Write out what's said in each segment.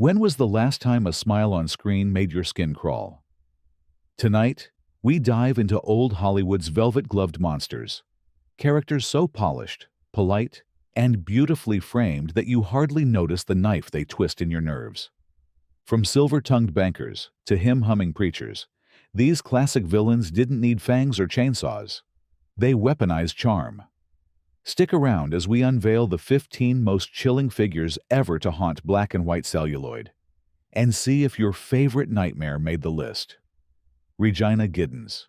When was the last time a smile on screen made your skin crawl? Tonight, we dive into old Hollywood's velvet-gloved monsters. Characters so polished, polite, and beautifully framed that you hardly notice the knife they twist in your nerves. From silver-tongued bankers to hymn-humming preachers, these classic villains didn't need fangs or chainsaws. They weaponized charm. Stick around as we unveil the 15 most chilling figures ever to haunt black and white celluloid, and see if your favorite nightmare made the list. Regina Giddens.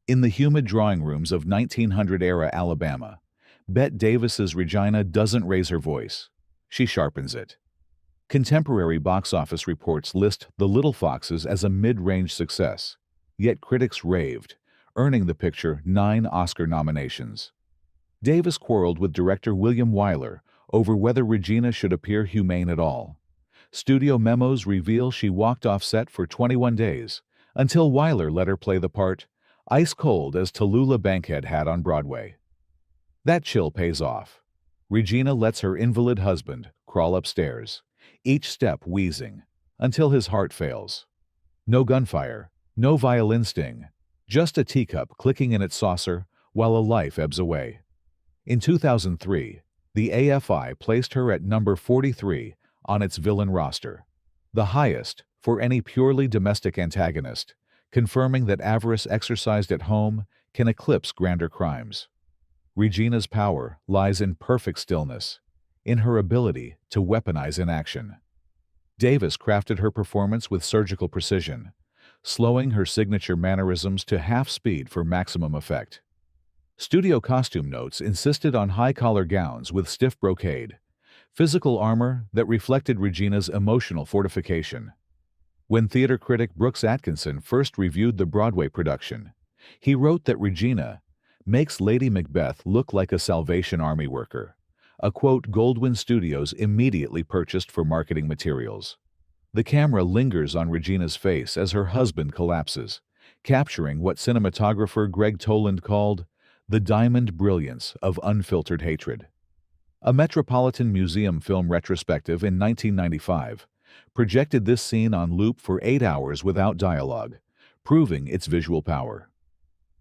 In the humid drawing rooms of 1900-era Alabama, Bette Davis's Regina doesn't raise her voice. She sharpens it. Contemporary box office reports list The Little Foxes as a mid-range success, yet critics raved, earning the picture 9 Oscar nominations. Davis quarreled with director William Wyler over whether Regina should appear humane at all. Studio memos reveal she walked off set for 21 days, until Wyler let her play the part ice cold as Tallulah Bankhead had on Broadway. That chill pays off. Regina lets her invalid husband crawl upstairs, each step wheezing, until his heart fails. No gunfire, no violin sting, just a teacup clicking in its saucer while a life ebbs away. In 2003, the AFI placed her at number 43 on its villain roster, the highest for any purely domestic antagonist, confirming that avarice exercised at home can eclipse grander crimes. Regina's power lies in perfect stillness, in her ability to weaponize inaction. Davis crafted her performance with surgical precision, slowing her signature mannerisms to half speed for maximum effect. Studio costume notes insisted on high-collar gowns with stiff brocade, physical armor that reflected Regina's emotional fortification. When theater critic Brooks Atkinson first reviewed the Broadway production, he wrote that Regina makes Lady Macbeth look like a Salvation Army worker, a quote Goldwyn Studios immediately purchased for marketing materials. The camera lingers on Regina's face as her husband collapses, capturing what cinematographer Greg Toland called the diamond brilliance of unfiltered hatred. A Metropolitan Museum film retrospective in 1995 projected this scene on loop for 8 hours without dialogue, proving its visual power.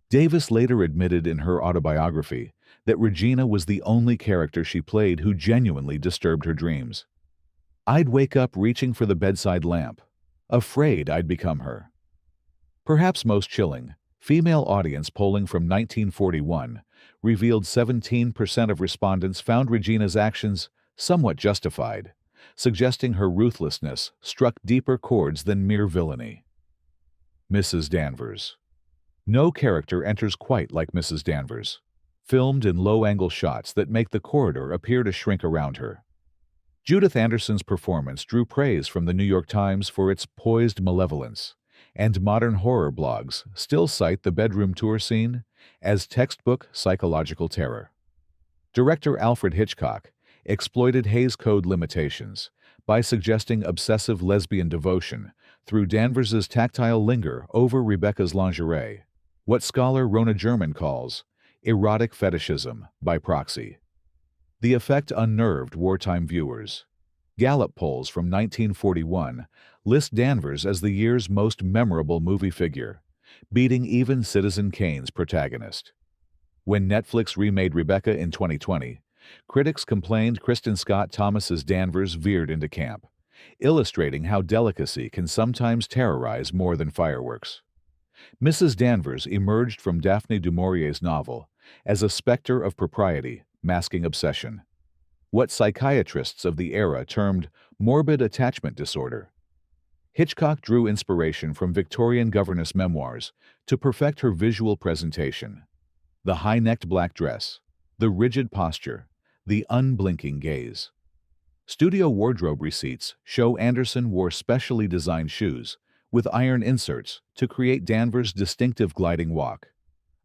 Davis later admitted in her autobiography that Regina was the only character she played who genuinely disturbed her dreams. I'd wake up reaching for the bedside lamp, afraid I'd become her. Perhaps most chilling, female audience polling from 1941 revealed 17% of respondents found Regina's actions somewhat justified, suggesting her ruthlessness struck deeper chords than mere villainy. Mrs. Danvers. No character enters quite like Mrs. Danvers, filmed in low-angle shots that make the corridor appear to shrink around her. Judith Anderson's performance drew praise from the New York Times for its poised malevolence, and modern horror blogs still cite the bedroom tour scene as textbook psychological terror. Director Alfred Hitchcock exploited Hays Code limitations by suggesting obsessive lesbian devotion through Danvers's tactile linger over Rebecca's lingerie, what scholar Rona German calls erotic fetishism by proxy. The effect unnerved wartime viewers. Gallup polls from 1941 list Danvers as the year's most memorable movie figure, beating even Citizen Kane's protagonist. When Netflix remade Rebecca in 2020, critics complained Kristen Scott Thomas's Danvers veered into camp, illustrating how delicacy can sometimes terrorize more than fireworks. Mrs. Danvers emerged from Daphne du Maurier's novel as a specter of propriety, masking obsession. What psychiatrists of the era termed morbid attachment disorder. Hitchcock drew inspiration from Victorian governess memoirs to perfect her visual presentation. The high-necked black dress, the rigid posture, the unblinking gaze. Studio wardrobe receipts show Anderson wore specially designed shoes with iron inserts to create Danvers' distinctive gliding walk.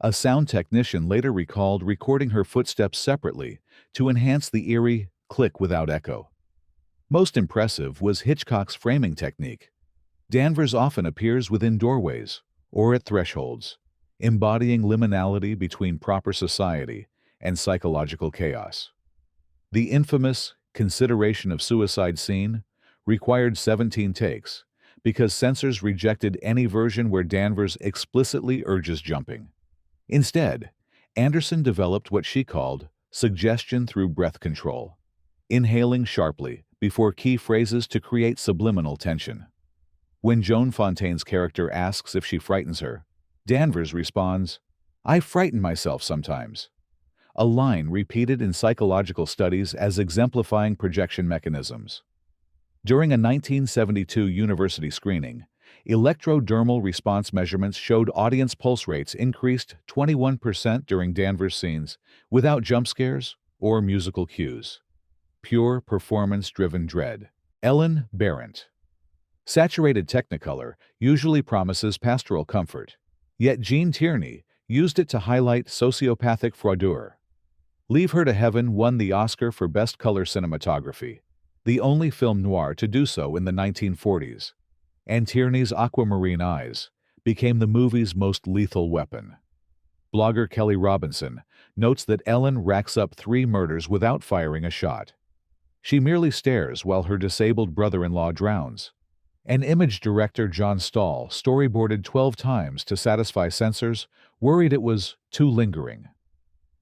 A sound technician later recalled recording her footsteps separately to enhance the eerie click without echo. Most impressive was Hitchcock's framing technique. Danvers often appears within doorways or at thresholds, embodying liminality between proper society and psychological chaos. The infamous consideration of suicide scene required 17 takes, because censors rejected any version where Danvers explicitly urges jumping. Instead, Anderson developed what she called suggestion through breath control, inhaling sharply before key phrases to create subliminal tension. When Joan Fontaine's character asks if she frightens her, Danvers responds, "I frighten myself sometimes," a line repeated in psychological studies as exemplifying projection mechanisms. During a 1972 university screening, electrodermal response measurements showed audience pulse rates increased 21% during Danvers scenes without jump scares or musical cues. Pure performance-driven dread. Ellen Barrett. Saturated Technicolor usually promises pastoral comfort, yet Gene Tierney used it to highlight sociopathic froideur. Leave Her to Heaven won the Oscar for Best Color Cinematography, the only film noir to do so in the 1940s, and Tierney's aquamarine eyes became the movie's most lethal weapon. Blogger Kelly Robinson notes that Ellen racks up 3 murders without firing a shot. She merely stares while her disabled brother-in-law drowns. And image director John Stahl storyboarded 12 times to satisfy censors, worried it was too lingering.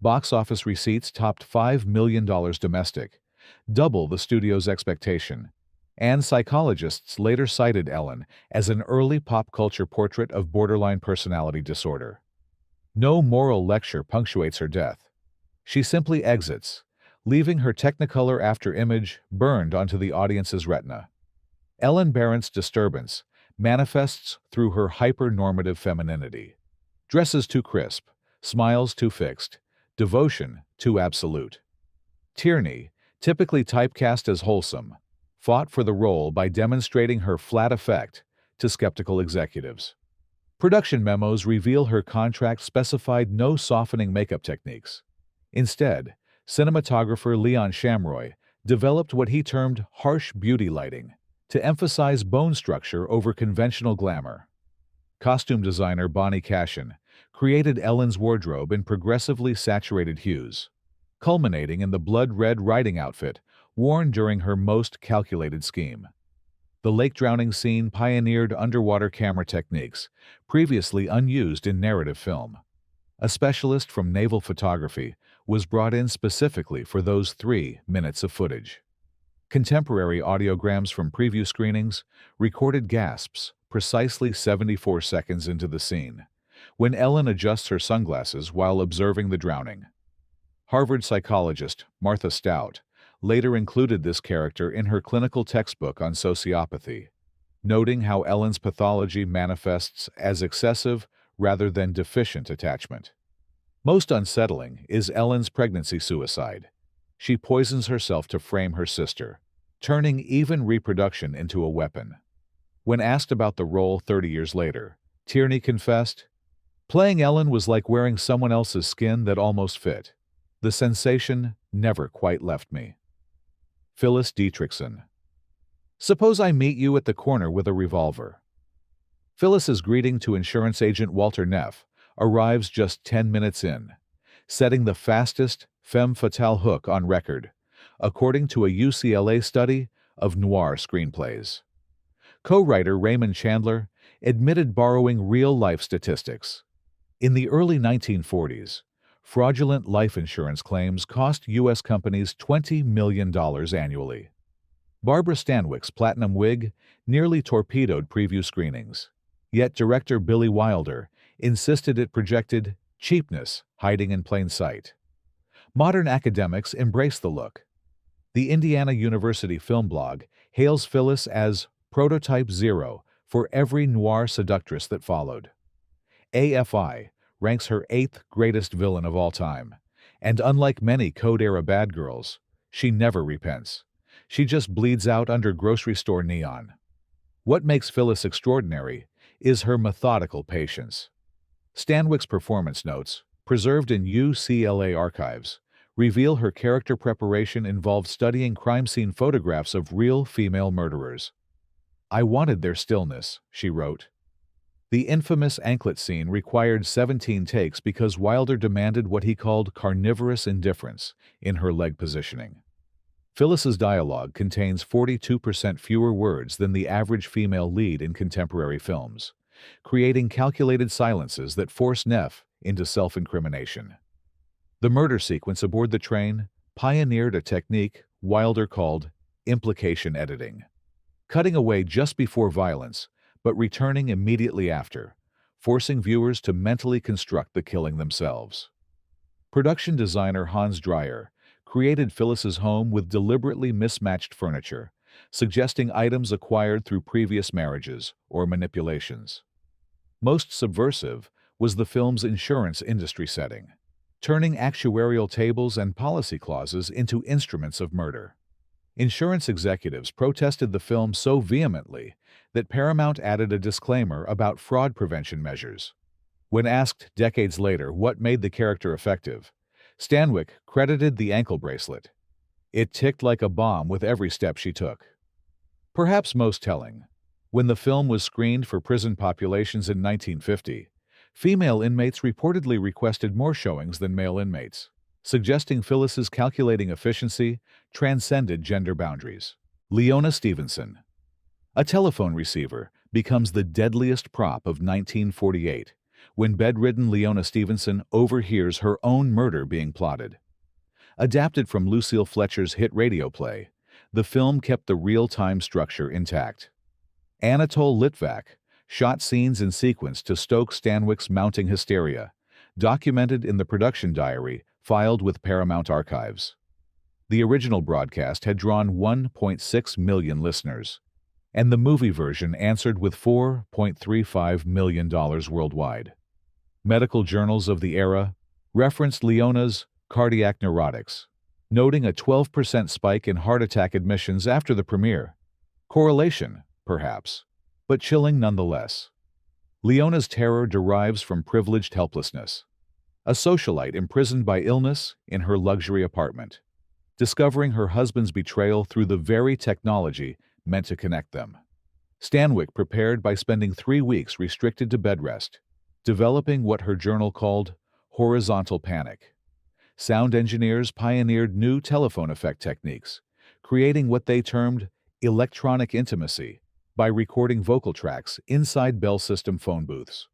Box office receipts topped $5 million domestic, double the studio's expectation, and psychologists later cited Ellen as an early pop culture portrait of borderline personality disorder. No moral lecture punctuates her death. She simply exits, leaving her Technicolor after image burned onto the audience's retina. Ellen Barrett's disturbance manifests through her hyper-normative femininity. Dresses too crisp, smiles too fixed, devotion too absolute. Tierney, typically typecast as wholesome, fought for the role by demonstrating her flat effect to skeptical executives. Production memos reveal her contract specified no softening makeup techniques. Instead, cinematographer Leon Shamroy developed what he termed harsh beauty lighting to emphasize bone structure over conventional glamour. Costume designer Bonnie Cashin created Ellen's wardrobe in progressively saturated hues, culminating in the blood-red riding outfit worn during her most calculated scheme. The lake drowning scene pioneered underwater camera techniques previously unused in narrative film. A specialist from naval photography was brought in specifically for those 3 minutes of footage. Contemporary audiograms from preview screenings recorded gasps precisely 74 seconds into the scene, when Ellen adjusts her sunglasses while observing the drowning. Harvard psychologist Martha Stout later included this character in her clinical textbook on sociopathy, noting how Ellen's pathology manifests as excessive rather than deficient attachment. Most unsettling is Ellen's pregnancy suicide. She poisons herself to frame her sister, turning even reproduction into a weapon. When asked about the role 30 years later, Tierney confessed, "Playing Ellen was like wearing someone else's skin that almost fit. The sensation never quite left me." Phyllis Dietrien. Suppose I meet you at the corner with a revolver. Phyllis's greeting to insurance agent Walter Neff arrives just 10 minutes in, setting the fastest femme fatale hook on record, according to a UCLA study of noir screenplays. Co-writer Raymond Chandler admitted borrowing real-life statistics. In the early 1940s, fraudulent life insurance claims cost U.S. companies $20 million annually. Barbara Stanwyck's platinum wig nearly torpedoed preview screenings, yet director Billy Wilder insisted it projected cheapness hiding in plain sight. Modern academics embrace the look. The Indiana University Film Blog hails Phyllis as Prototype Zero for every noir seductress that followed. AFI ranks her 8th greatest villain of all time, and unlike many Code-era bad girls, she never repents. She just bleeds out under grocery store neon. What makes Phyllis extraordinary is her methodical patience. Stanwyck's performance notes, preserved in UCLA archives, reveal her character preparation involved studying crime scene photographs of real female murderers. "I wanted their stillness," she wrote. The infamous anklet scene required 17 takes because Wilder demanded what he called carnivorous indifference in her leg positioning. Phyllis's dialogue contains 42% fewer words than the average female lead in contemporary films, creating calculated silences that force Neff into self-incrimination. The murder sequence aboard the train pioneered a technique Wilder called implication editing, cutting away just before violence but returning immediately after, forcing viewers to mentally construct the killing themselves. Production designer Hans Dreyer created Phyllis's home with deliberately mismatched furniture, suggesting items acquired through previous marriages or manipulations. Most subversive was the film's insurance industry setting, turning actuarial tables and policy clauses into instruments of murder. Insurance executives protested the film so vehemently that Paramount added a disclaimer about fraud prevention measures. When asked decades later what made the character effective, Stanwyck credited the ankle bracelet. It ticked like a bomb with every step she took. Perhaps most telling, when the film was screened for prison populations in 1950, female inmates reportedly requested more showings than male inmates, suggesting Phyllis's calculating efficiency transcended gender boundaries. Leona Stevenson. A telephone receiver becomes the deadliest prop of 1948 when bedridden Leona Stevenson overhears her own murder being plotted. Adapted from Lucille Fletcher's hit radio play, the film kept the real-time structure intact. Anatole Litvak shot scenes in sequence to stoke Stanwyck's mounting hysteria, documented in the production diary filed with Paramount Archives. The original broadcast had drawn 1.6 million listeners, and the movie version answered with $4.35 million worldwide. Medical journals of the era referenced Leona's cardiac neurotics, noting a 12% spike in heart attack admissions after the premiere. Correlation, perhaps, but chilling nonetheless. Leona's terror derives from privileged helplessness, a socialite imprisoned by illness in her luxury apartment, discovering her husband's betrayal through the very technology meant to connect them. Stanwyck prepared by spending 3 weeks restricted to bed rest, developing what her journal called horizontal panic. Sound engineers pioneered new telephone effect techniques, creating what they termed electronic intimacy by recording vocal tracks inside Bell System phone booths.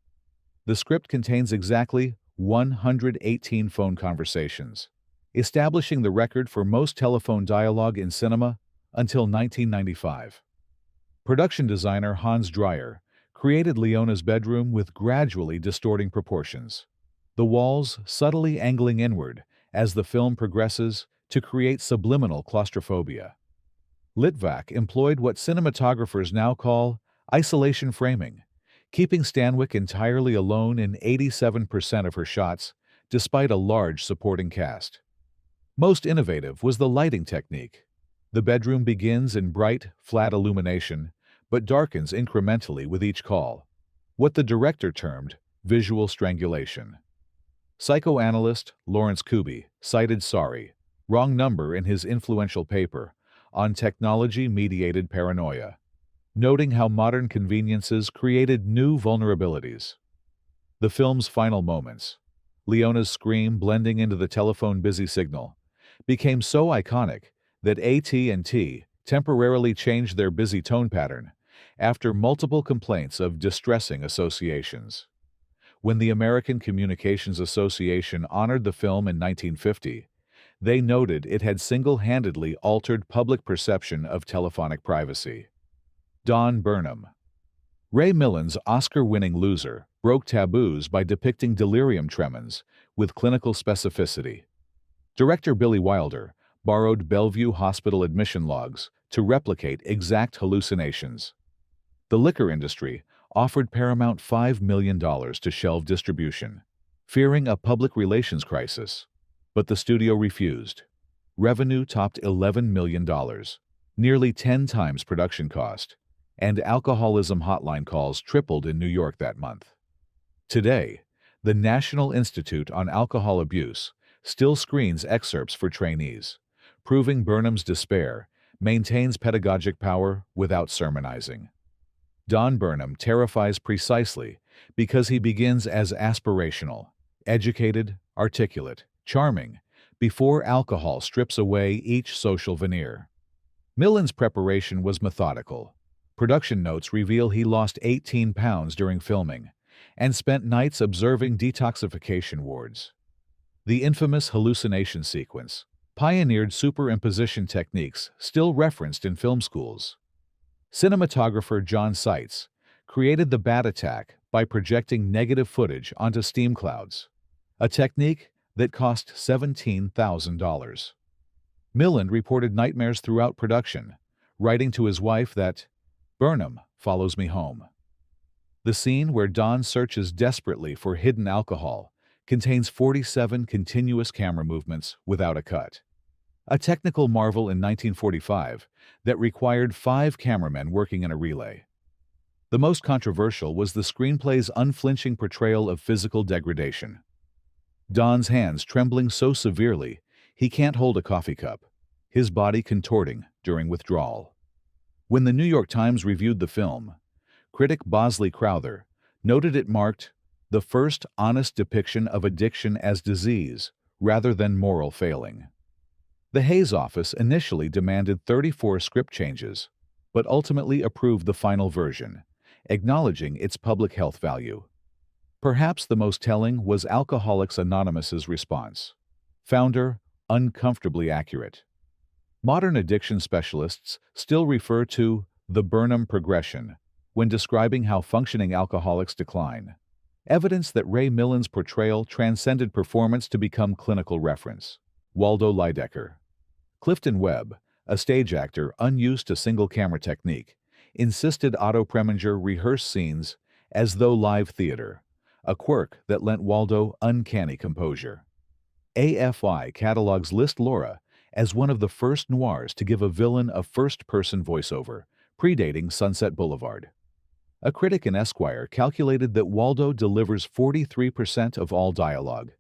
The script contains exactly 118 phone conversations, establishing the record for most telephone dialogue in cinema until 1995. Production designer Hans Dreyer created Leona's bedroom with gradually distorting proportions, the walls subtly angling inward as the film progresses to create subliminal claustrophobia. Litvak employed what cinematographers now call isolation framing, keeping Stanwyck entirely alone in 87% of her shots, despite a large supporting cast. Most innovative was the lighting technique. The bedroom begins in bright, flat illumination, but darkens incrementally with each call, what the director termed visual strangulation. Psychoanalyst Lawrence Kuby cited Sorry, Wrong Number in his influential paper on technology-mediated paranoia, noting how modern conveniences created new vulnerabilities. The film's final moments, Leona's scream blending into the telephone busy signal, became so iconic that AT&T temporarily changed their busy tone pattern after multiple complaints of distressing associations. When the American Communications Association honored the film in 1950, they noted it had single-handedly altered public perception of telephonic privacy. Don Burnham. Ray Milland's Oscar-winning Loser broke taboos by depicting delirium tremens with clinical specificity. Director Billy Wilder borrowed Bellevue Hospital admission logs to replicate exact hallucinations. The liquor industry offered Paramount $5 million to shelve distribution, fearing a public relations crisis, but the studio refused. Revenue topped $11 million, nearly 10 times production cost, and alcoholism hotline calls tripled in New York that month. Today, the National Institute on Alcohol Abuse still screens excerpts for trainees, proving Burnham's despair maintains pedagogic power without sermonizing. Don Burnham terrifies precisely because he begins as aspirational, educated, articulate, charming, before alcohol strips away each social veneer. Millen's preparation was methodical. Production notes reveal he lost 18 pounds during filming and spent nights observing detoxification wards. The infamous hallucination sequence pioneered superimposition techniques still referenced in film schools. Cinematographer John Seitz created the bat attack by projecting negative footage onto steam clouds, a technique that cost $17,000. Millen reported nightmares throughout production, writing to his wife that Burnham follows me home. The scene where Don searches desperately for hidden alcohol contains 47 continuous camera movements without a cut, a technical marvel in 1945 that required 5 cameramen working in a relay. The most controversial was the screenplay's unflinching portrayal of physical degradation. Don's hands trembling so severely he can't hold a coffee cup, his body contorting during withdrawal. When the New York Times reviewed the film, critic Bosley Crowther noted it marked the first honest depiction of addiction as disease rather than moral failing. The Hayes office initially demanded 34 script changes, but ultimately approved the final version, acknowledging its public health value. Perhaps the most telling was Alcoholics Anonymous's response. Founder, uncomfortably accurate. Modern addiction specialists still refer to the Burnham progression when describing how functioning alcoholics decline, evidence that Ray Millen's portrayal transcended performance to become clinical reference. Waldo Litker. Clifton Webb, a stage actor unused to single-camera technique, insisted Otto Preminger rehearse scenes as though live theater, a quirk that lent Waldo uncanny composure. AFI catalogs List Laura as one of the first noirs to give a villain a first-person voiceover, predating Sunset Boulevard. A critic in Esquire calculated that Waldo delivers 43% of all dialogue,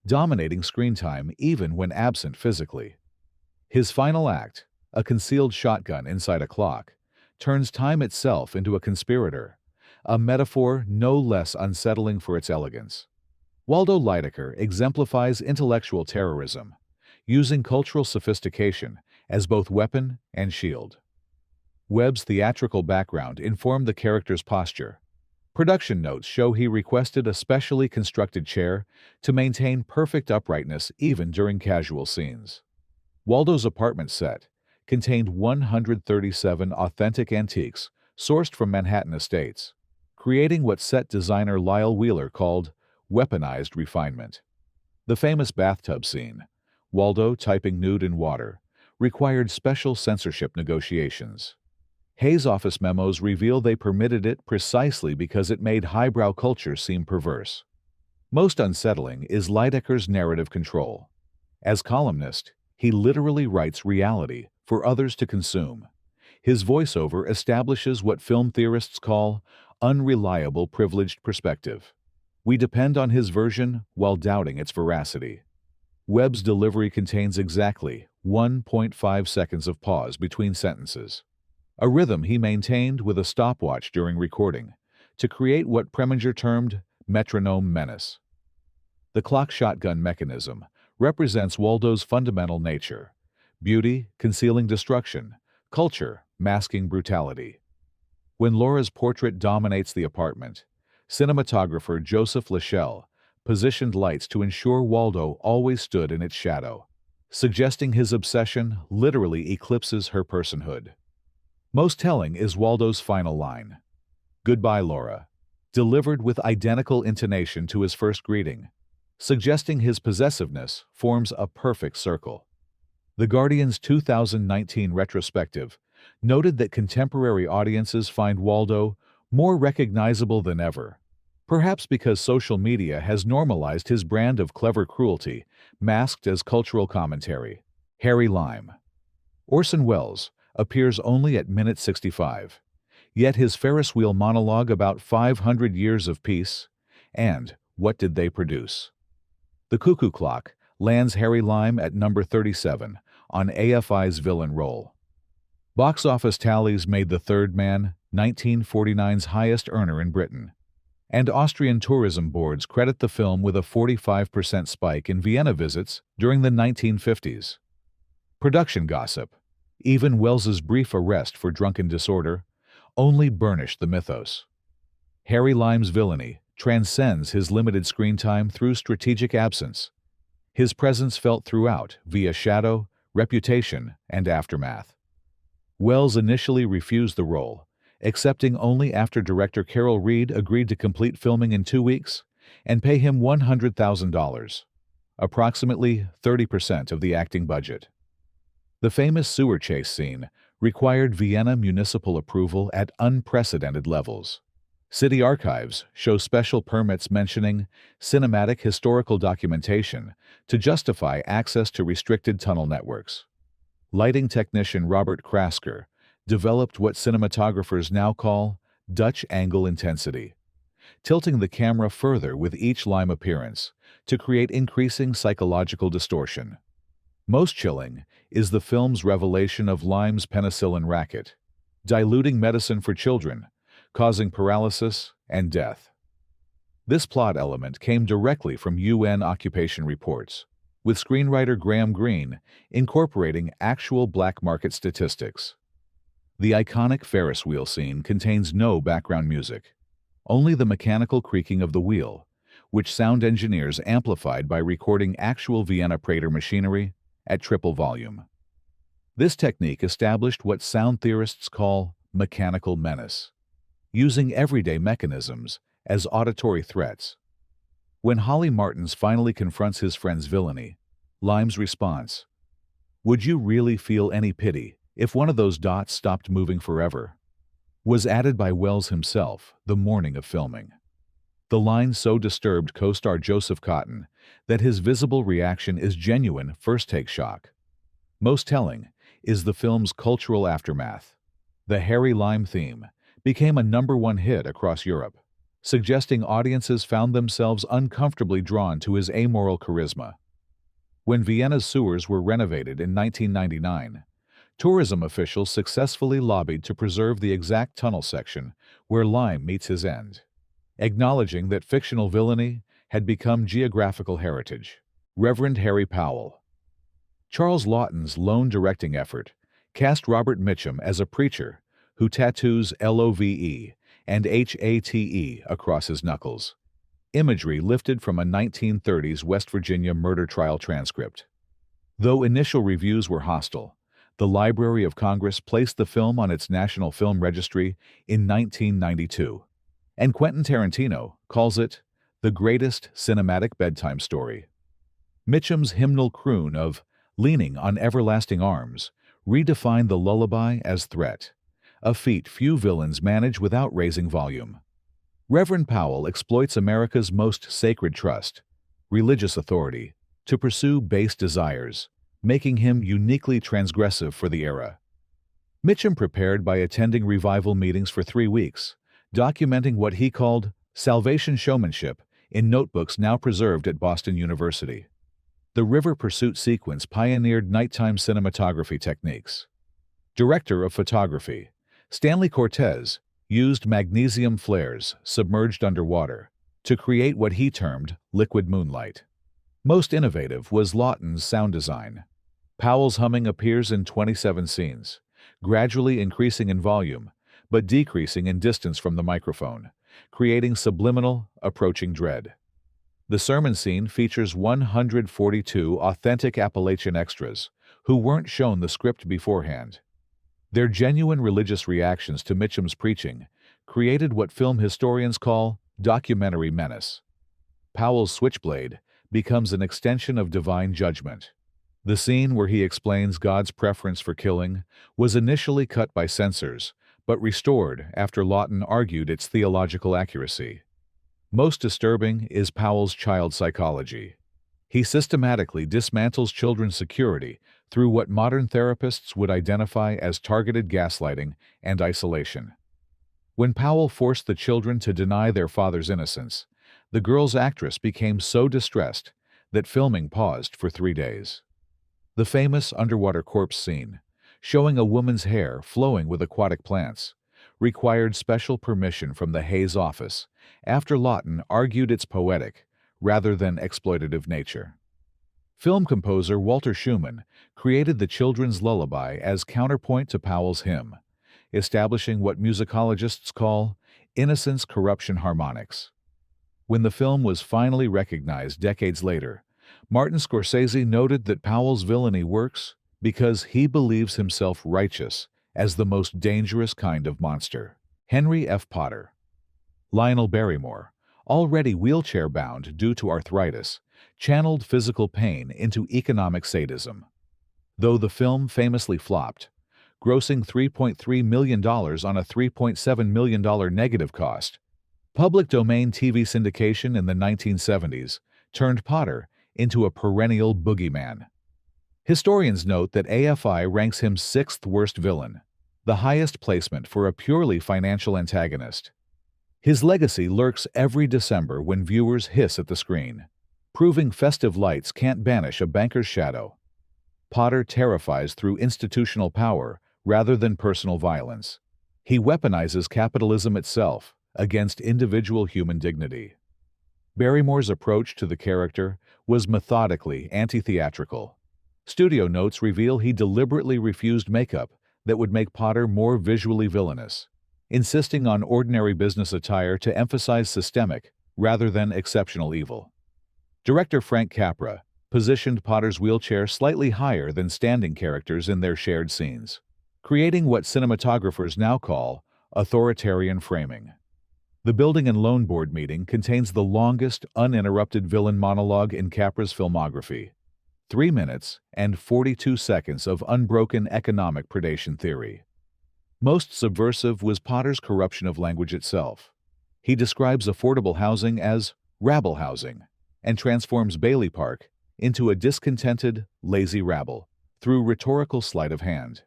dominating screen time even when absent physically. His final act, a concealed shotgun inside a clock, turns time itself into a conspirator, a metaphor no less unsettling for its elegance. Waldo Litker exemplifies intellectual terrorism, using cultural sophistication as both weapon and shield. Webb's theatrical background informed the character's posture. Production notes show he requested a specially constructed chair to maintain perfect uprightness even during casual scenes. Waldo's apartment set contained 137 authentic antiques sourced from Manhattan estates, creating what set designer Lyle Wheeler called weaponized refinement. The famous bathtub scene, Waldo typing nude in water, required special censorship negotiations. Hayes' office memos reveal they permitted it precisely because it made highbrow culture seem perverse. Most unsettling is Litker's narrative control. As columnist, he literally writes reality for others to consume. His voiceover establishes what film theorists call unreliable privileged perspective. We depend on his version while doubting its veracity. Webb's delivery contains exactly 1.5 seconds of pause between sentences, a rhythm he maintained with a stopwatch during recording to create what Preminger termed metronome menace. The clock shotgun mechanism represents Waldo's fundamental nature: beauty concealing destruction, culture masking brutality. When Laura's portrait dominates the apartment, cinematographer Joseph Lachelle positioned lights to ensure Waldo always stood in its shadow, suggesting his obsession literally eclipses her personhood. Most telling is Waldo's final line, "Goodbye, Laura," delivered with identical intonation to his first greeting, suggesting his possessiveness forms a perfect circle. The Guardian's 2019 retrospective noted that contemporary audiences find Waldo more recognizable than ever, perhaps because social media has normalized his brand of clever cruelty masked as cultural commentary. Harry Lime. Orson Welles appears only at minute 65, yet his Ferris wheel monologue about 500 years of peace and what did they produce? The Cuckoo Clock lands Harry Lime at number 37 on AFI's villain roll. Box office tallies made The Third Man 1949's highest earner in Britain. And Austrian tourism boards credit the film with a 45% spike in Vienna visits during the 1950s. Production gossip, even Wells's brief arrest for drunken disorder, only burnished the mythos. Harry Lime's villainy transcends his limited screen time through strategic absence. His presence felt throughout via shadow, reputation, and aftermath. Wells initially refused the role, accepting only after director Carol Reed agreed to complete filming in 2 weeks and pay him $100,000, approximately 30% of the acting budget. The famous sewer chase scene required Vienna municipal approval at unprecedented levels. City archives show special permits mentioning cinematic historical documentation to justify access to restricted tunnel networks. Lighting technician Robert Krasker developed what cinematographers now call Dutch angle intensity, tilting the camera further with each Lime appearance to create increasing psychological distortion. Most chilling is the film's revelation of Lime's penicillin racket, diluting medicine for children, causing paralysis and death. This plot element came directly from UN occupation reports, with screenwriter Graham Greene incorporating actual black market statistics. The iconic Ferris wheel scene contains no background music, only the mechanical creaking of the wheel, which sound engineers amplified by recording actual Vienna Prater machinery at triple volume. This technique established what sound theorists call mechanical menace, using everyday mechanisms as auditory threats. When Holly Martins finally confronts his friend's villainy, Lime's response, "Would you really feel any pity if one of those dots stopped moving forever?" was added by Wells himself the morning of filming. The line so disturbed co-star Joseph Cotten that his visible reaction is genuine first-take shock. Most telling is the film's cultural aftermath. The Harry Lime theme became a #1 hit across Europe, suggesting audiences found themselves uncomfortably drawn to his amoral charisma. When Vienna's sewers were renovated in 1999, tourism officials successfully lobbied to preserve the exact tunnel section where Lime meets his end, acknowledging that fictional villainy had become geographical heritage. Reverend Harry Powell. Charles Laughton's lone directing effort cast Robert Mitchum as a preacher who tattoos LOVE and HATE across his knuckles, imagery lifted from a 1930s West Virginia murder trial transcript. Though initial reviews were hostile, the Library of Congress placed the film on its National Film Registry in 1992, and Quentin Tarantino calls it the greatest cinematic bedtime story. Mitchum's hymnal croon of "Leaning on Everlasting Arms" redefined the lullaby as threat, a feat few villains manage without raising volume. Reverend Powell exploits America's most sacred trust, religious authority, to pursue base desires, making him uniquely transgressive for the era. Mitchum prepared by attending revival meetings for 3 weeks, documenting what he called salvation showmanship in notebooks now preserved at Boston University. The river pursuit sequence pioneered nighttime cinematography techniques. Director of photography Stanley Cortez used magnesium flares submerged underwater to create what he termed liquid moonlight. Most innovative was Laughton's sound design. Powell's humming appears in 27 scenes, gradually increasing in volume but decreasing in distance from the microphone, creating subliminal, approaching dread. The sermon scene features 142 authentic Appalachian extras who weren't shown the script beforehand. Their genuine religious reactions to Mitchum's preaching created what film historians call documentary menace. Powell's switchblade becomes an extension of divine judgment. The scene where he explains God's preference for killing was initially cut by censors, but restored after Laughton argued its theological accuracy. Most disturbing is Powell's child psychology. He systematically dismantles children's security through what modern therapists would identify as targeted gaslighting and isolation. When Powell forced the children to deny their father's innocence, the girl's actress became so distressed that filming paused for 3 days. The famous underwater corpse scene, showing a woman's hair flowing with aquatic plants, required special permission from the Hayes office, after Lawton argued its poetic, rather than exploitative nature. Film composer Walter Schumann created the children's lullaby as counterpoint to Powell's hymn, establishing what musicologists call innocence corruption harmonics. When the film was finally recognized decades later, Martin Scorsese noted that Powell's villainy works because he believes himself righteous as the most dangerous kind of monster. Henry F. Potter. Lionel Barrymore, already wheelchair-bound due to arthritis, channeled physical pain into economic sadism. Though the film famously flopped, grossing $3.3 million on a $3.7 million negative cost, public domain TV syndication in the 1970s turned Potter into a perennial boogeyman. Historians note that AFI ranks him sixth worst villain, the highest placement for a purely financial antagonist. His legacy lurks every December when viewers hiss at the screen, proving festive lights can't banish a banker's shadow. Potter terrifies through institutional power rather than personal violence. He weaponizes capitalism itself against individual human dignity. Barrymore's approach to the character was methodically anti-theatrical. Studio notes reveal he deliberately refused makeup that would make Potter more visually villainous, insisting on ordinary business attire to emphasize systemic rather than exceptional evil. Director Frank Capra positioned Potter's wheelchair slightly higher than standing characters in their shared scenes, creating what cinematographers now call authoritarian framing. The Building and Loan Board meeting contains the longest, uninterrupted villain monologue in Capra's filmography, 3 minutes and 42 seconds of unbroken economic predation theory. Most subversive was Potter's corruption of language itself. He describes affordable housing as rabble housing and transforms Bailey Park into a discontented, lazy rabble through rhetorical sleight of hand.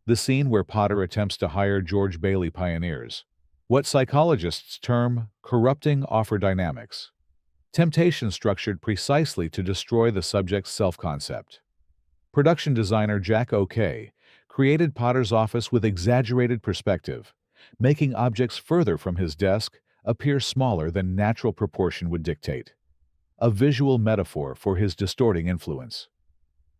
The scene where Potter attempts to hire George Bailey pioneers what psychologists term corrupting offer dynamics, temptation structured precisely to destroy the subject's self-concept. Production designer Jack O'Kay created Potter's office with exaggerated perspective, making objects further from his desk appear smaller than natural proportion would dictate, a visual metaphor for his distorting influence.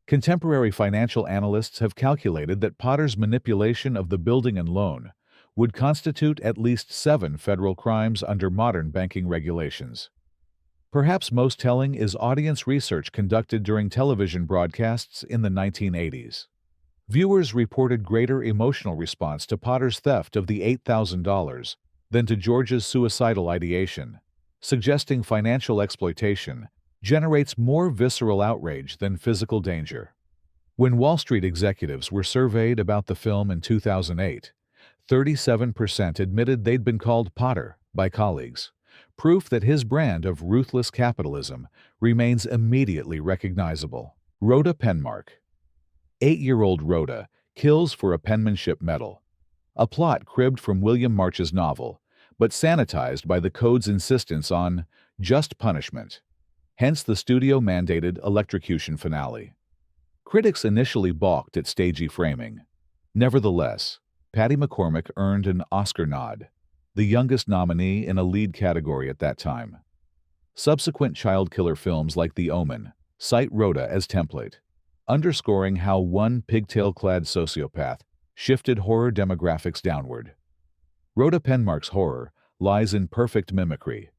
Contemporary financial analysts have calculated that Potter's manipulation of the building and loan would constitute at least 7 federal crimes under modern banking regulations. Perhaps most telling is audience research conducted during television broadcasts in the 1980s. Viewers reported greater emotional response to Potter's theft of the $8,000 than to George's suicidal ideation, suggesting financial exploitation generates more visceral outrage than physical danger. When Wall Street executives were surveyed about the film in 2008, 37% admitted they'd been called Potter by colleagues, proof that his brand of ruthless capitalism remains immediately recognizable. Rhoda Penmark. 8-year-old Rhoda kills for a penmanship medal, a plot cribbed from William March's novel, but sanitized by the code's insistence on just punishment, hence the studio-mandated electrocution finale. Critics initially balked at stagey framing. Nevertheless, Patty McCormack earned an Oscar nod, the youngest nominee in a lead category at that time. Subsequent child killer films like The Omen cite Rhoda as template, underscoring how one pigtail-clad sociopath shifted horror demographics downward. Rhoda Penmark's horror lies in perfect mimicry.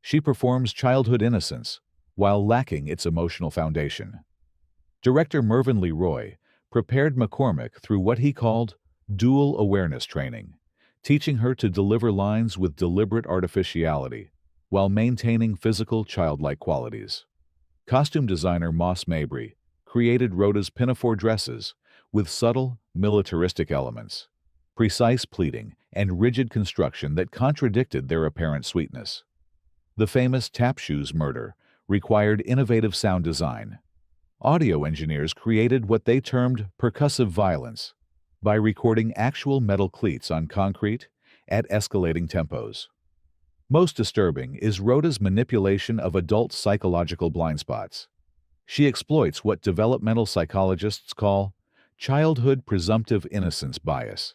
She performs childhood innocence while lacking its emotional foundation. Director Mervyn Leroy prepared McCormack through what he called dual awareness training, teaching her to deliver lines with deliberate artificiality while maintaining physical childlike qualities. Costume designer Moss Mabry created Rhoda's pinafore dresses with subtle, militaristic elements, precise pleating, and rigid construction that contradicted their apparent sweetness. The famous tap shoes murder required innovative sound design. Audio engineers created what they termed percussive violence by recording actual metal cleats on concrete at escalating tempos. Most disturbing is Rhoda's manipulation of adult psychological blind spots. She exploits what developmental psychologists call childhood presumptive innocence bias.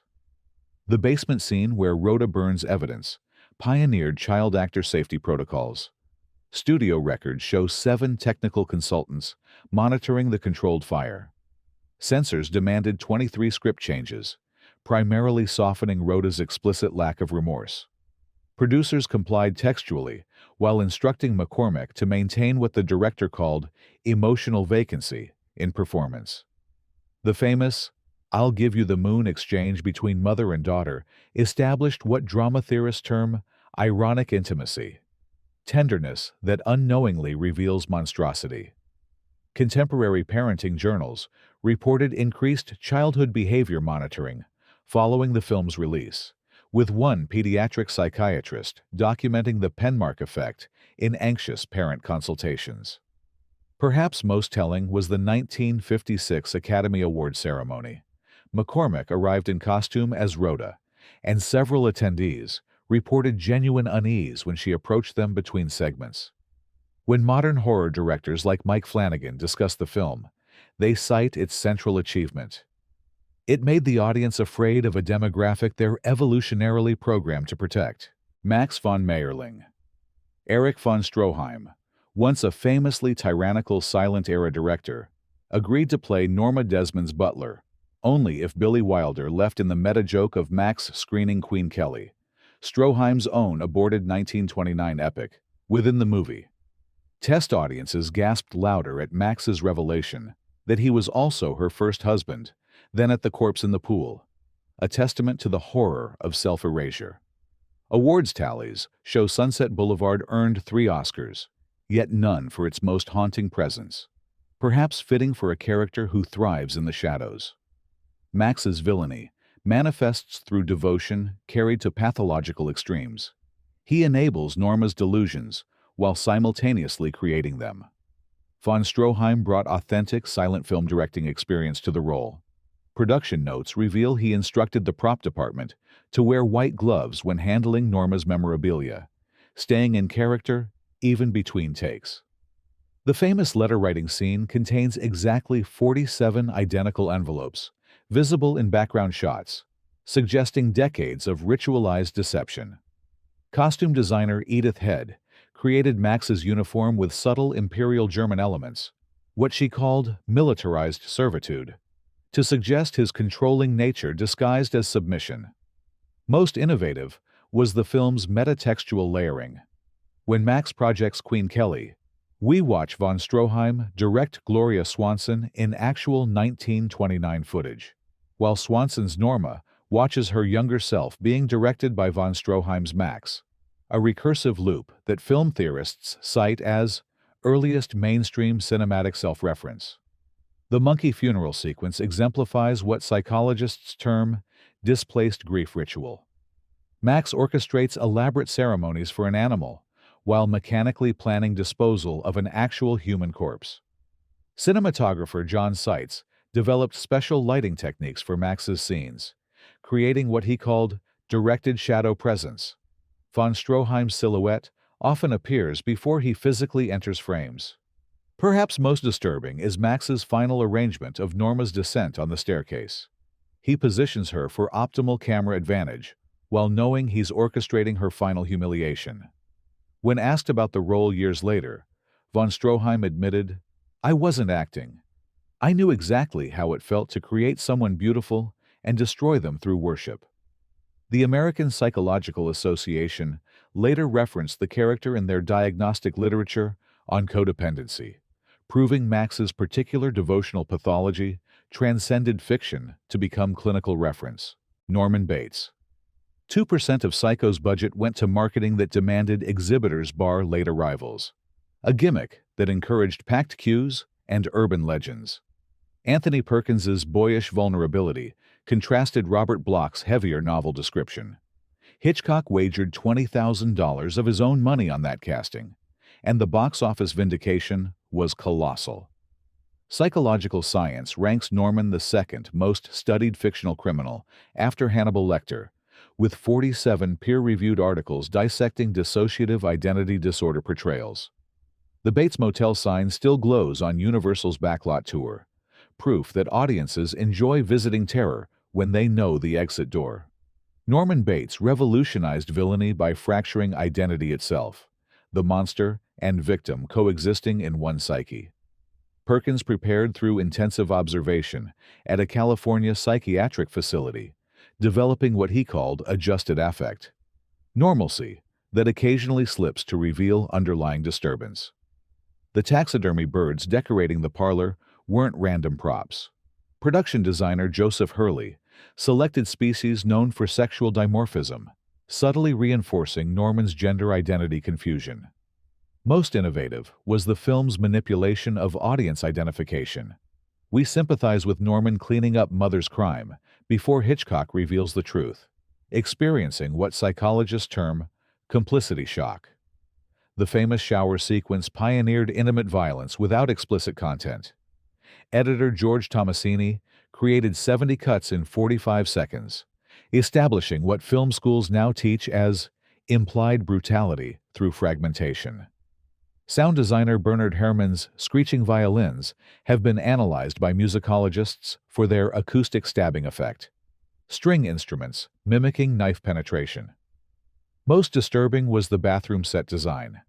The basement scene where Rhoda burns evidence pioneered child actor safety protocols. Studio records show 7 technical consultants monitoring the controlled fire. Censors demanded 23 script changes, primarily softening Rhoda's explicit lack of remorse. Producers complied textually, while instructing McCormick to maintain what the director called emotional vacancy in performance. The famous "I'll give you the moon" exchange between mother and daughter established what drama theorists term ironic intimacy, tenderness that unknowingly reveals monstrosity. Contemporary parenting journals reported increased childhood behavior monitoring following the film's release, with one pediatric psychiatrist documenting the Penmark effect in anxious parent consultations. Perhaps most telling was the 1956 Academy Award ceremony. McCormick arrived in costume as Rhoda, and several attendees reported genuine unease when she approached them between segments. When modern horror directors like Mike Flanagan discuss the film, they cite its central achievement. It made the audience afraid of a demographic they're evolutionarily programmed to protect. Max von Mayerling. Erich von Stroheim, once a famously tyrannical silent-era director, agreed to play Norma Desmond's butler, only if Billy Wilder left in the meta-joke of Max screening Queen Kelly, Stroheim's own aborted 1929 epic, within the movie. Test audiences gasped louder at Max's revelation that he was also her first husband than at the corpse in the pool, a testament to the horror of self-erasure. Awards tallies show Sunset Boulevard earned 3 Oscars, yet none for its most haunting presence, perhaps fitting for a character who thrives in the shadows. Max's villainy manifests through devotion carried to pathological extremes. He enables Norma's delusions while simultaneously creating them. Von Stroheim brought authentic silent film directing experience to the role. Production notes reveal he instructed the prop department to wear white gloves when handling Norma's memorabilia, staying in character even between takes. The famous letter-writing scene contains exactly 47 identical envelopes, visible in background shots, suggesting decades of ritualized deception. Costume designer Edith Head created Max's uniform with subtle Imperial German elements, what she called militarized servitude, to suggest his controlling nature disguised as submission. Most innovative was the film's metatextual layering. When Max projects Queen Kelly, we watch von Stroheim direct Gloria Swanson in actual 1929 footage, while Swanson's Norma watches her younger self being directed by von Stroheim's Max, a recursive loop that film theorists cite as earliest mainstream cinematic self-reference. The monkey funeral sequence exemplifies what psychologists term displaced grief ritual. Max orchestrates elaborate ceremonies for an animal, while mechanically planning disposal of an actual human corpse. Cinematographer John Seitz developed special lighting techniques for Max's scenes, creating what he called directed shadow presence. Von Stroheim's silhouette often appears before he physically enters frames. Perhaps most disturbing is Max's final arrangement of Norma's descent on the staircase. He positions her for optimal camera advantage, while knowing he's orchestrating her final humiliation. When asked about the role years later, von Stroheim admitted, "I wasn't acting. I knew exactly how it felt to create someone beautiful and destroy them through worship." The American Psychological Association later referenced the character in their diagnostic literature on codependency, proving Max's particular devotional pathology transcended fiction to become clinical reference. Norman Bates. 2% of Psycho's budget went to marketing that demanded exhibitors bar late arrivals, a gimmick that encouraged packed queues and urban legends. Anthony Perkins's boyish vulnerability contrasted Robert Bloch's heavier novel description. Hitchcock wagered $20,000 of his own money on that casting, and the box office vindication was colossal. Psychological science ranks Norman the second most studied fictional criminal after Hannibal Lecter, with 47 peer-reviewed articles dissecting dissociative identity disorder portrayals. The Bates Motel sign still glows on Universal's backlot tour, proof that audiences enjoy visiting terror when they know the exit door. Norman Bates revolutionized villainy by fracturing identity itself, the monster and victim coexisting in one psyche. Perkins prepared through intensive observation at a California psychiatric facility, developing what he called adjusted affect, normalcy that occasionally slips to reveal underlying disturbance. The taxidermy birds decorating the parlor weren't random props. Production designer Joseph Hurley selected species known for sexual dimorphism, subtly reinforcing Norman's gender identity confusion. Most innovative was the film's manipulation of audience identification. We sympathize with Norman cleaning up Mother's crime before Hitchcock reveals the truth, experiencing what psychologists term complicity shock. The famous shower sequence pioneered intimate violence without explicit content. Editor George Tomasini created 70 cuts in 45 seconds, establishing what film schools now teach as implied brutality through fragmentation. Sound designer Bernard Herrmann's screeching violins have been analyzed by musicologists for their acoustic stabbing effect, string instruments mimicking knife penetration. Most disturbing was the bathroom set design.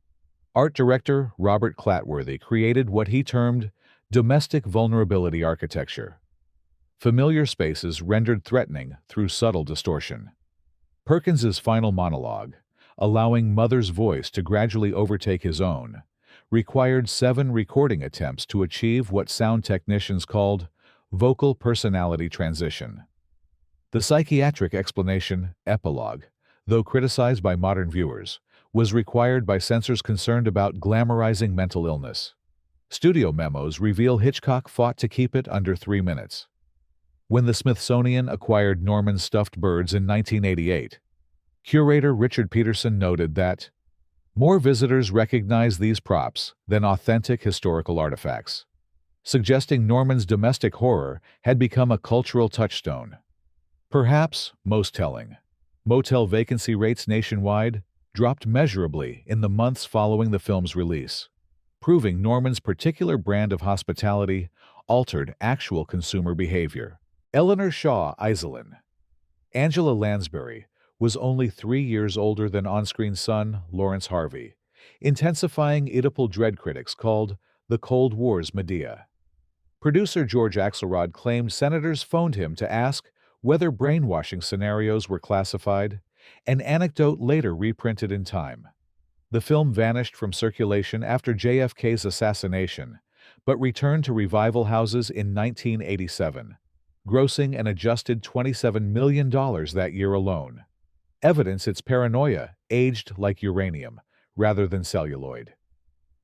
Art director Robert Clatworthy created what he termed domestic vulnerability architecture, familiar spaces rendered threatening through subtle distortion. Perkins's final monologue, allowing Mother's voice to gradually overtake his own, required 7 recording attempts to achieve what sound technicians called vocal personality transition. The psychiatric explanation, epilogue, though criticized by modern viewers, was required by censors concerned about glamorizing mental illness. Studio memos reveal Hitchcock fought to keep it under 3 minutes. When the Smithsonian acquired Norman's stuffed birds in 1988, curator Richard Peterson noted that more visitors recognize these props than authentic historical artifacts, suggesting Norman's domestic horror had become a cultural touchstone. Perhaps most telling, motel vacancy rates nationwide dropped measurably in the months following the film's release, proving Norman's particular brand of hospitality altered actual consumer behavior. Eleanor Shaw Iselin, Angela Lansbury, was only 3 years older than on-screen son Lawrence Harvey, intensifying Oedipal dread critics called the Cold War's Medea. Producer George Axelrod claimed senators phoned him to ask whether brainwashing scenarios were classified, an anecdote later reprinted in Time. The film vanished from circulation after JFK's assassination, but returned to revival houses in 1987, grossing an adjusted $27 million that year alone. Evidence its paranoia aged like uranium rather than celluloid.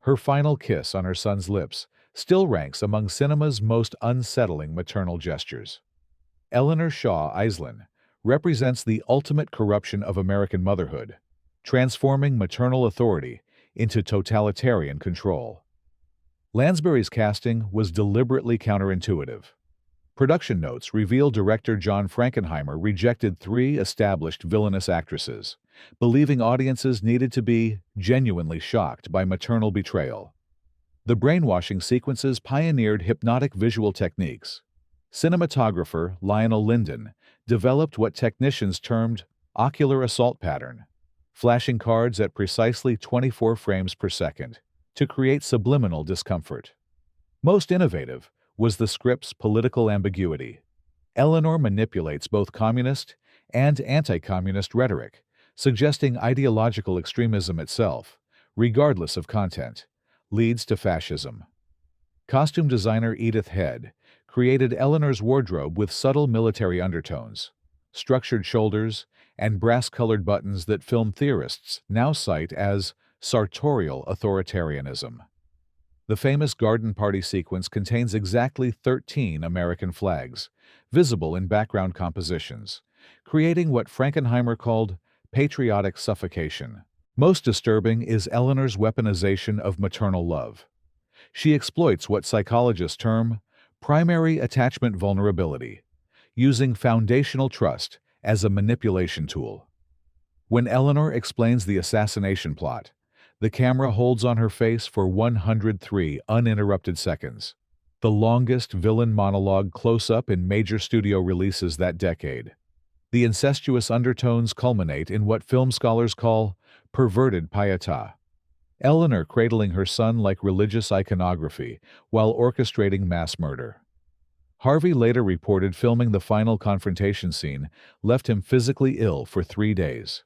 Her final kiss on her son's lips still ranks among cinema's most unsettling maternal gestures. Eleanor Shaw Iselin represents the ultimate corruption of American motherhood, transforming maternal authority into totalitarian control. Lansbury's casting was deliberately counterintuitive. Production notes reveal director John Frankenheimer rejected 3 established villainous actresses, believing audiences needed to be genuinely shocked by maternal betrayal. The brainwashing sequences pioneered hypnotic visual techniques. Cinematographer Lionel Linden developed what technicians termed ocular assault pattern, flashing cards at precisely 24 frames per second to create subliminal discomfort. Most innovative was the script's political ambiguity. Eleanor manipulates both communist and anti-communist rhetoric, suggesting ideological extremism itself, regardless of content, leads to fascism. Costume designer Edith Head created Eleanor's wardrobe with subtle military undertones, structured shoulders, and brass-colored buttons that film theorists now cite as sartorial authoritarianism. The famous garden party sequence contains exactly 13 American flags, visible in background compositions, creating what Frankenheimer called patriotic suffocation. Most disturbing is Eleanor's weaponization of maternal love. She exploits what psychologists term primary attachment vulnerability, using foundational trust as a manipulation tool. When Eleanor explains the assassination plot, the camera holds on her face for 103 uninterrupted seconds, the longest villain monologue close-up in major studio releases that decade. The incestuous undertones culminate in what film scholars call perverted pietà. Eleanor cradling her son like religious iconography while orchestrating mass murder. Harvey later reported filming the final confrontation scene left him physically ill for 3 days.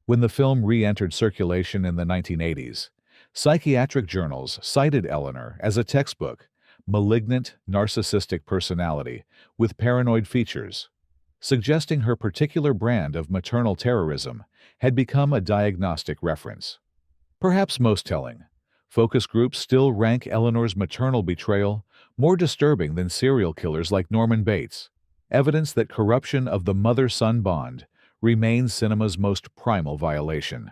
When the film re-entered circulation in the 1980s, psychiatric journals cited Eleanor as a textbook, malignant narcissistic personality with paranoid features, suggesting her particular brand of maternal terrorism had become a diagnostic reference. Perhaps most telling, focus groups still rank Eleanor's maternal betrayal more disturbing than serial killers like Norman Bates, evidence that corruption of the mother-son bond remains cinema's most primal violation.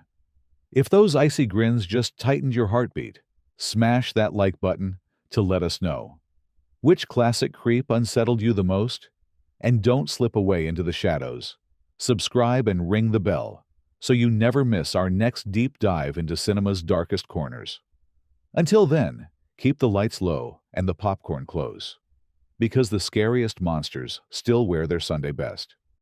If those icy grins just tightened your heartbeat, smash that like button to let us know. Which classic creep unsettled you the most? And don't slip away into the shadows. Subscribe and ring the bell so you never miss our next deep dive into cinema's darkest corners. Until then, keep the lights low and the popcorn close, because the scariest monsters still wear their Sunday best.